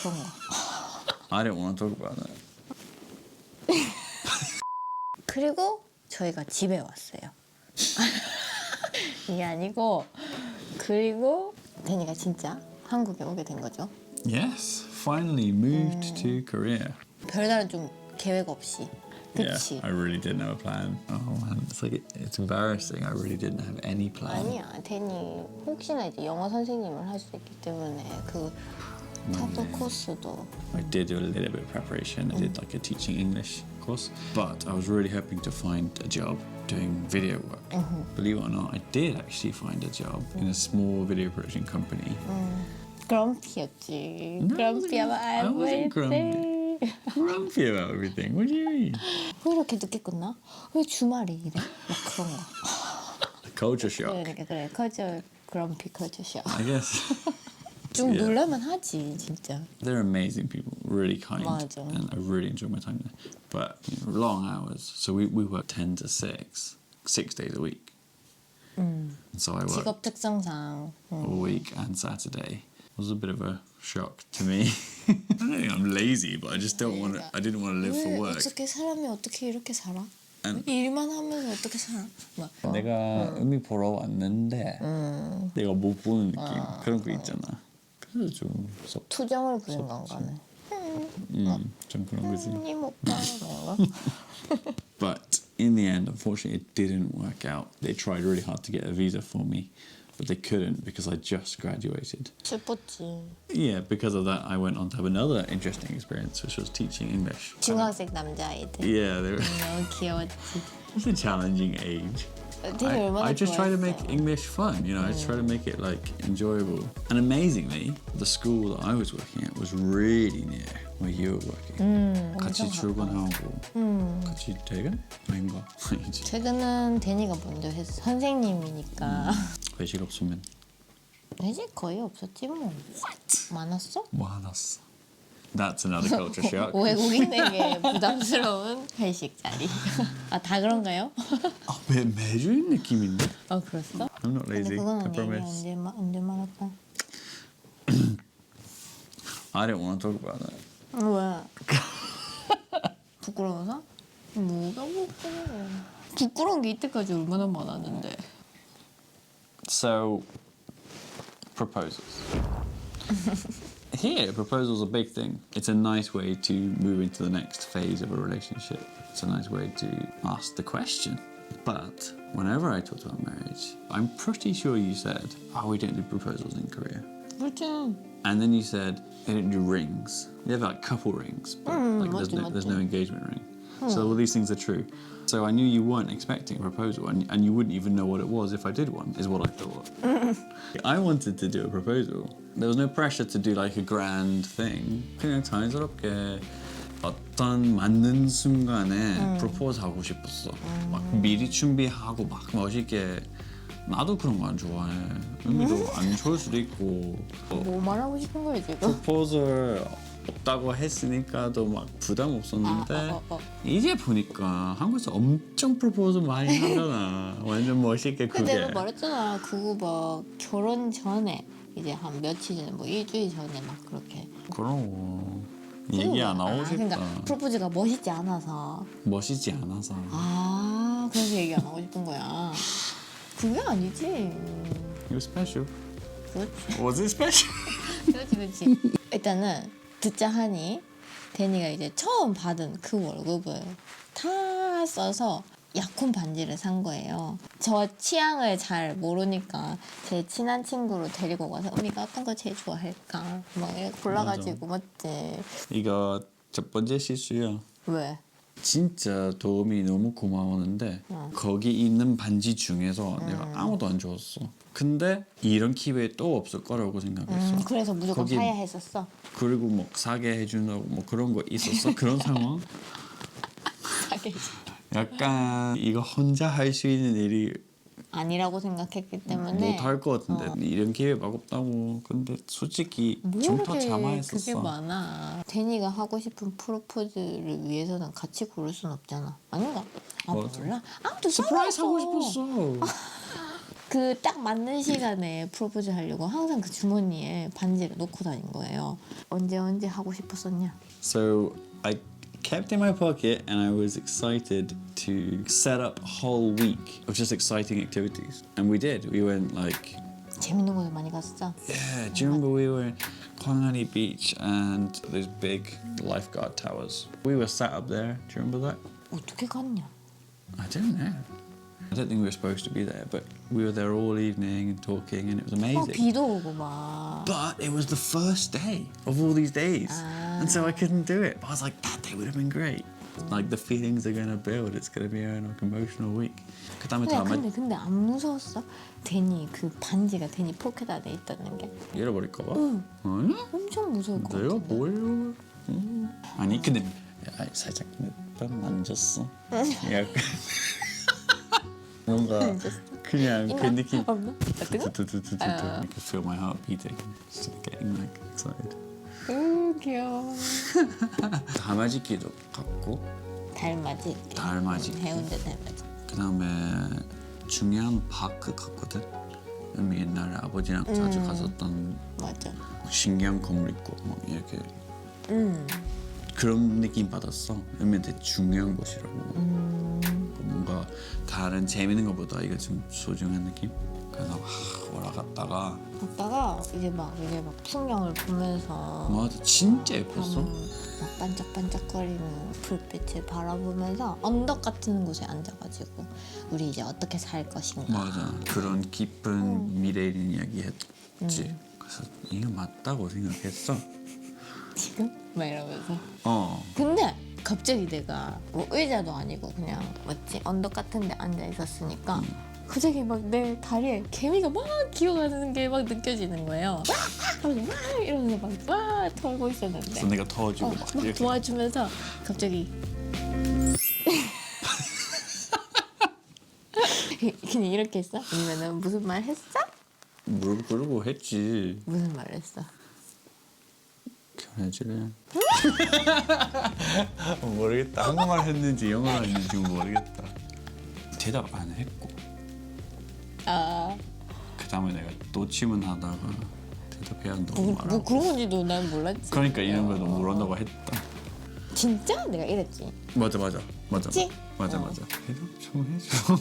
그런 거. I didn't want to talk about that. 그리고 저희가 집에 왔어요. 이게 아니고 그리고 데니가 진짜 한국에 오게 된 거죠. Yes, finally moved to Korea. 별다른 좀 계획 없이. 그치? Yeah, I really didn't have a plan. Oh man, it's embarrassing. I really didn't have any plan. 아니야, 데니 혹시나 이제 영어 선생님을 할 수 있기 때문에 그 타도 코스도 I did do a little bit of preparation. I did like a teaching English course, but I was really hoping to find a job doing video work. Believe it or not, I did actually find a job in a small video production company. 그럼피였지. No, 그럼피하면 I wasn't grumpy. Grumpy about everything. What do you mean? 왜 이렇게 늦게 끝나? 왜 주말이 이래? 막 그런 거. Culture shock. 그러니까 그래. 컬처 그럼피 컬처 쇼. I guess. 좀 Yeah. 놀라면 하지 진짜. They're amazing people, really kind, 맞아. and I really enjoyed my time there. But long hours, so we work 10 to 6 days a week. And so I worked 직업 특성상 all week and Saturday. It was a bit of a shock to me. I don't think I'm lazy, but I just don't want to. I didn't want to live for 왜 work. 어떻게 사람이 어떻게 이렇게 살아? 안- 일만 하면서 어떻게 살아? 막. 내가 의미 보러 왔는데 내가 못 보는 느낌 그런 거 있잖아. 그래서 좀 투정을 부린 건가네. 좀 그런 거지. 님 오빠 뭔가? But in the end, unfortunately, it didn't work out. They tried really hard to get a visa for me, but they couldn't because I just graduated. 슬펐지. Yeah, because of that, I went on to have another interesting experience, which was teaching English. 중학생 남자아이들. Yeah, they were, 너무 귀여웠지. it was a challenging age. 되게 얼마나 I just try to make 좋아했어. English fun, you know, I just try to make it like enjoyable. And amazingly, the school that I was working at was really near where you were working. 같이 출근하고 같이 퇴근? 아닌가? 아니지. 퇴근은 데니가 먼저 했어. 선생님이니까. 회식 없으면 회식 거의 없었지 뭐. 많았어? 많았어. That's another culture shock. 외국인에게 부담스러운 회식 자리. 아, 다 그런가요? 아, 매주인 느낌인데? 아, 그랬어? I'm not 근데 lazy, I 그건 얘기 promise. 언제 말할까? I don't want to talk about that. 왜? 부끄러워서? 뭐가 부끄러워? 부끄러운 게 이때까지 얼마나 많았는데. So, proposals. Here, proposals are a big thing. It's a nice way to move into the next phase of a relationship. It's a nice way to ask the question. But whenever I talked about marriage, I'm pretty sure you said, oh, we don't do proposals in Korea. 그렇지. And then you said, they don't do rings. They have like couple rings, but like there's no engagement ring. So all these things are true. So I knew you weren't expecting a proposal, and you wouldn't even know what it was if I did one, is what I thought. I wanted to do a proposal. There was no pressure to do like a grand thing. 그냥 자연스럽게 어떤 맞는 순간에 프로포즈 하고 싶었어. 막 미리 준비하고 막 멋있게. 나도 그런 거 안 좋아해. 의미도 안 좋을 수도 있고. 뭐 말하고 싶은 거야 지금? 프로포즈 없다고 했으니까도 막 부담 없었는데 이제 보니까 한국에서 엄청 프로포즈 많이 하잖아. 완전 멋있게 근데 그게. 내가 말했잖아. 그거 막 결혼 전에 이제 한 며칠 전에 뭐 일주일 전에 막 그렇게. 그럼 얘기 안 하고 싶다. 그러니까 프로포즈가 멋있지 않아서. 멋있지 않아서. 아, 그래서 얘기 안 하고 싶은 거야. 그게 아니지. You're special. 그렇지. Was it special? 그렇지. 일단은 듣자 하니 데니가 이제 처음 받은 그 월급을 다 써서 약혼 반지를 산 거예요. 저 취향을 잘 모르니까 제 친한 친구를 데리고 가서 언니가 어떤 거 제일 좋아할까 막 이렇게 골라가지고 맞지. 이거 첫 번째 실수야. 왜? 진짜 도움이 너무 고마웠는데 거기 있는 반지 중에서 내가 아무도 안 줬어. 근데 이런 기회 또 없을 거라고 생각했어. 그래서 무조건 거기- 사야 했었어. 그리고 뭐 사게 해준다고 뭐 그런 거 있었어? 그런 상황? 사게 약간 이거 혼자 할 수 있는 일이 아니라고 생각했기 때문에 못할 것 같은데 이런 기회 막 없다고. 근데 솔직히 좀 더 그게 참아했었어. 많아. 데니가 하고 싶은 프로포즈를 위해서는 같이 고를 순 없잖아. 아닌가? 아 맞아. 몰라. 아무튼 서프라이즈 하고 써봤어. 싶었어. 그 딱 맞는 시간에 프로포즈 하려고 항상 그 주머니에 반지를 놓고 다닌 거예요. 언제 하고 싶었었냐? So I kept in my pocket and I was excited to set up a whole week of just exciting activities. And we did. We went like, 재밌는 곳에 많이 갔었죠? yeah, do you remember we were in Hwangari Beach and those big lifeguard towers? We were sat up there. Do you remember that? 어떻게 갔냐? I don't know. I don't think we were supposed to be there, but we were there all evening and talking and it was amazing. 비도 오고 막. But it was the first day of all these days. And so I couldn't do it. But I was like, that day would have been great. Like the feelings are going to build. It's going to be an like, emotional week. 그 다음에 근데 안 무서웠어? 데니 그 반지가 데니 포켓 안에 있다는 게 잃어버릴까 봐? 응. 아니? 엄청 무서울 것 내가 같은데. 뭐예요? 아니 근데 살짝 뺨 만졌어. 약간 뭔가 그냥 그 느낌. 없나? 뜨거? I can feel my heart beating. Just getting like excited. 귀여워. 다마지기도 갔고 달맞이. 달맞이. 해운대 달맞이. 그 다음에 중요한 파크 갔거든. 은미 옛날에 아버지랑 자주 갔었던 맞아. 신기한 건물 있고 막 이렇게 그런 느낌 받았어. 은미한테 중요한 곳이라고. 뭔가 다른 재밌는 것보다 이게 좀 소중한 느낌. 그래서 올라갔다가 이제 막 풍경을 보면서 맞아 진짜 예뻤어. 막 반짝반짝거리는 불빛을 바라보면서 언덕 같은 곳에 앉아가지고 우리 이제 어떻게 살 것인가. 맞아 그런 깊은 미래를 이야기했지. 그래서 이거 맞다고 생각했어. 지금? 막 이러면서. 근데 갑자기 내가 뭐 의자도 아니고 그냥 언덕 같은 데 앉아 있었으니까 갑자기 막 내 다리에 개미가 막 기어가는 게 막 느껴지는 거예요. 막 이러면서 막 털고 있었는데 그래서 내가 도와주고 막 막 이렇게 도와주면서 갑자기 그냥 이렇게 했어? 아니면은 무슨 말 했어? 그러고 했지. 무슨 말 했어? 결혼해줄래? 모르겠다. 한국말 했는지 영어로 했는지 모르겠다. 대답 안 했고 그 다음에 내가 또 질문하다가 대답해야 한다고 뭐 말하고 그런 건지도 난 몰랐지. 그러니까 이런 거도 모른다고 했다. 진짜? 내가 이랬지. 맞아 그치? 맞아 대답 좀 해줘.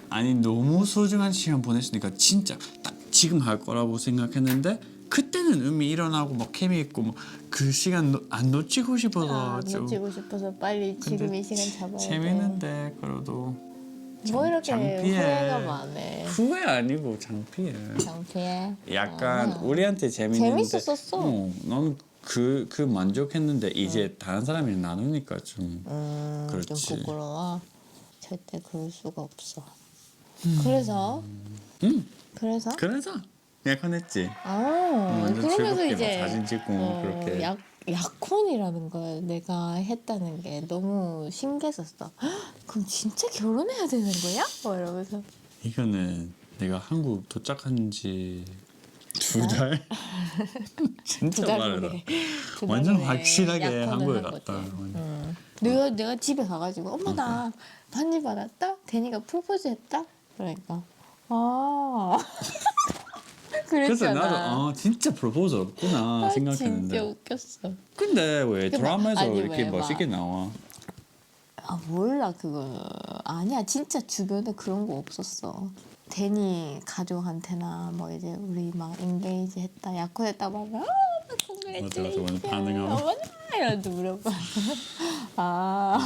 아니 너무 소중한 시간 보냈으니까 진짜 딱 지금 할 거라고 생각했는데 그때는 의미 일어나고 막 케미 있고 뭐 그 시간 안 놓치고 싶어서 좀 놓치고 싶어서 빨리 지금 이 시간 잡아야 돼. 재밌는데 그래도 뭐 이렇게 창피해. 후회가 많네. 후회 아니고 창피해. 창피해. 약간 우리한테 재밌는데 재밌었었어. 나는 그 만족했는데 이제 다른 사람이랑 나누니까 좀 그렇지. 좀 부끄러워. 절대 그럴 수가 없어. 그래서 약간 했지. 그러면서 즐겁게 이제 막 사진 찍고 그렇게 약혼이라는 걸 내가 했다는 게 너무 신기했었어. 헉, 그럼 진짜 결혼해야 되는 거야? 뭐 이러면서. 이거는 내가 한국 도착한 지 2달? 진짜 빠르다. 완전 확실하게 한국에 갔다. 내가 집에 가가지고 엄마 나 반지 받았다? 데니가 프로포즈했다? 그러니까 그래서 그랬잖아. 나도 진짜 프로포즈 없구나 생각했는데. 진짜 웃겼어. 근데 왜 드라마에서 아니, 이렇게 왜 멋있게 나와? 몰라 그거. 아니야 진짜 주변에 그런 거 없었어. 데니 가족한테나 뭐 이제 우리 막 인게이지 했다 약혼했다 막 맞아 완전 반응하고. 이러면서 물어봐.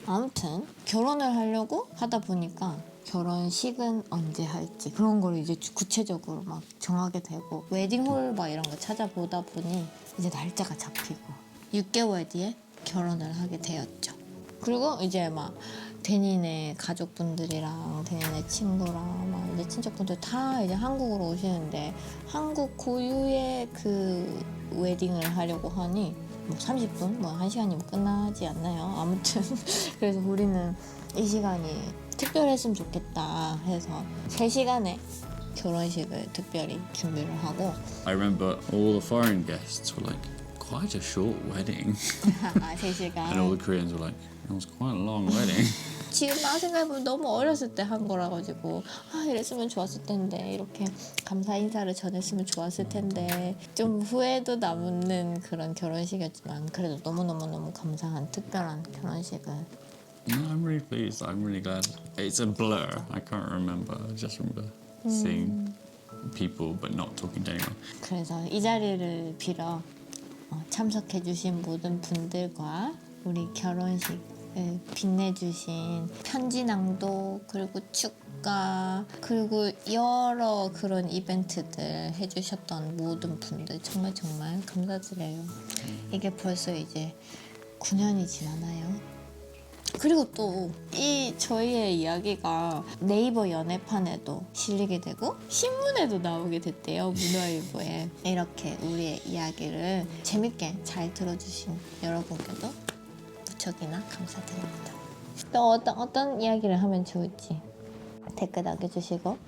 아무튼 결혼을 하려고 하다 보니까 결혼식은 언제 할지 그런 걸 이제 구체적으로 막 정하게 되고 웨딩홀 막 이런 거 찾아보다 보니 이제 날짜가 잡히고 6개월 뒤에 결혼을 하게 되었죠. 그리고 이제 막 데니네 가족분들이랑 데니네 친구랑 막 이제 친척분들 다 이제 한국으로 오시는데 한국 고유의 그 웨딩을 하려고 하니 뭐 30분, 뭐 1시간이면 끝나지 않나요? 아무튼 그래서 우리는 이 시간이 특별했으면 좋겠다 해서 3시간의 결혼식을 특별히 준비를 하고 I remember all the foreign guests were like, quite a short wedding. 3시간 And all the Koreans were like, it was quite a long wedding. 지금 나 생각해보면 너무 어렸을 때 한 거라 가지고 이랬으면 좋았을 텐데 이렇게 감사 인사를 전했으면 좋았을 텐데 좀 후회도 남는 그런 결혼식이었지만 그래도 너무너무너무 감사한 특별한 결혼식을 No, I'm really pleased. I'm really glad. It's a blur. I can't remember. I just remember seeing people but not talking to anyone. 그래서 이 자리를 빌어 참석해주신 모든 분들과 우리 결혼식을 빛내주신 편지 낭독 그리고 축가 그리고 여러 그런 이벤트들 해주셨던 모든 분들 정말 정말 감사드려요. 이게 벌써 이제 9년이 지나나요? 그리고 또 이 저희의 이야기가 네이버 연애판에도 실리게 되고 신문에도 나오게 됐대요. 문화일보에. 이렇게 우리의 이야기를 재밌게 잘 들어주신 여러분께도 무척이나 감사드립니다. 또 어떤 이야기를 하면 좋을지 댓글 남겨주시고